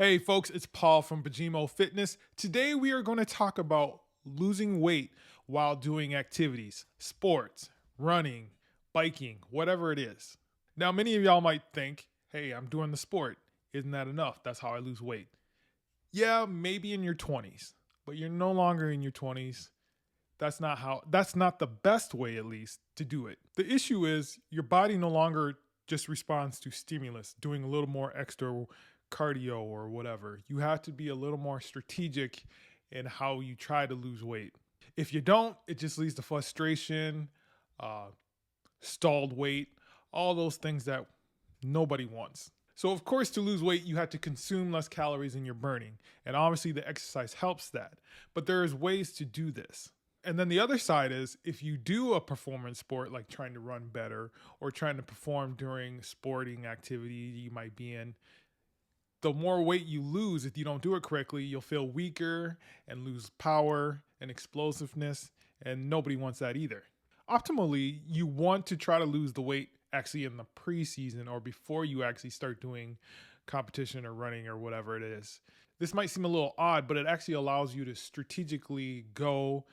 Hey folks, it's Paul from Bajimo Fitness. Today we are going to talk about losing weight while doing activities, sports, running, biking, whatever it is. Now, many of y'all might think, hey, I'm doing the sport. Isn't that enough? That's how I lose weight. Yeah, maybe in your 20s, but you're no longer in your 20s. That's not the best way, at least, to do it. The issue is your body no longer just responds to stimulus, doing a little more extra cardio or whatever. You have to be a little more strategic in how you try to lose weight. If you don't, it just leads to frustration, uh, stalled weight, all those things that nobody wants. So, of course, to lose weight, you have to consume less calories than you're burning. And obviously, the exercise helps that. But there's ways to do this. And then the other side is if you do a performance sport like trying to run better or trying to perform during sporting activity you might be in, the more weight you lose if you don't do it correctly, you'll feel weaker and lose power and explosiveness, and nobody wants that either. Optimally, you want to try to lose the weight actually in the preseason or before you actually start doing competition or running or whatever it is. This might seem a little odd, but it actually allows you to strategically go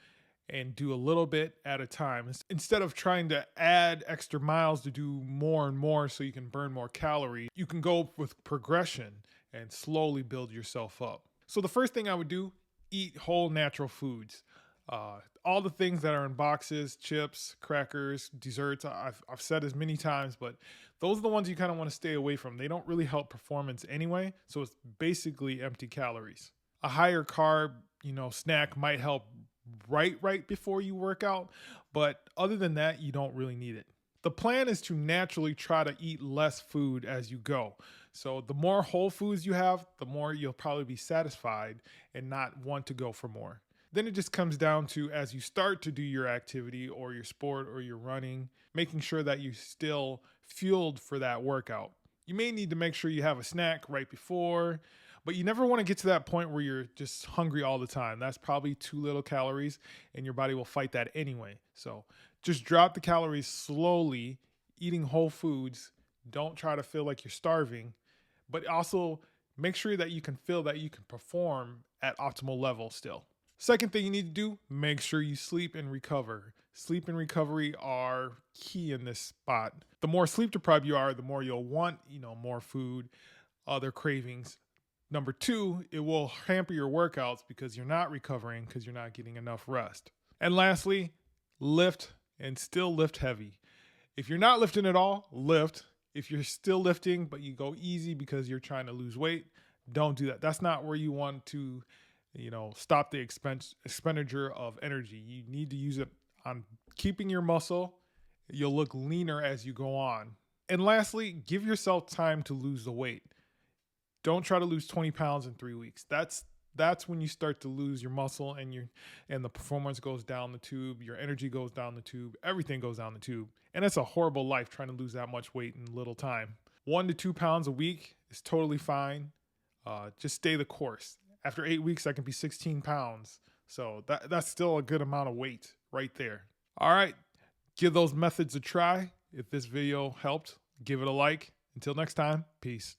and do a little bit at a time instead of trying to add extra miles to do more and more so you can burn more calories. You can go with progression and slowly build yourself up. So the first thing I would do, eat whole natural foods. All the things that are in boxes, chips, crackers, desserts, I've said as many times, but those are the ones you kind of want to stay away from. They don't really help performance anyway, so it's basically empty calories. A higher carb, snack might help right before you work out, but other than that, you don't really need it. The plan is to naturally try to eat less food as you go. So the more whole foods you have, the more you'll probably be satisfied and not want to go for more. Then it just comes down to as you start to do your activity or your sport or your running, making sure that you're still fueled for that workout. You may need to make sure you have a snack right before, but you never want to get to that point where you're just hungry all the time. That's probably too little calories and your body will fight that anyway. So just drop the calories slowly, eating whole foods. Don't try to feel like you're starving, but also make sure that you can feel that you can perform at optimal level still. Second thing you need to do, make sure you sleep and recover. Sleep and recovery are key in this spot. The more sleep deprived you are, the more you'll want, more food, other cravings. Number two, it will hamper your workouts because you're not recovering because you're not getting enough rest. And lastly, lift and still lift heavy. If you're not lifting at all, lift. If you're still lifting but you go easy because you're trying to lose weight, don't do that. That's not where you want to stop the expenditure of energy. You need to use it on keeping your muscle. You'll look leaner as you go on. And lastly, give yourself time to lose the weight. Don't try to lose 20 pounds in 3 weeks. That's when you start to lose your muscle and the performance goes down the tube, your energy goes down the tube, everything goes down the tube. And it's a horrible life trying to lose that much weight in little time. 1 to 2 pounds a week is totally fine. Just stay the course. After 8 weeks, that can be 16 pounds. So that's still a good amount of weight right there. All right, give those methods a try. If this video helped, give it a like. Until next time, peace.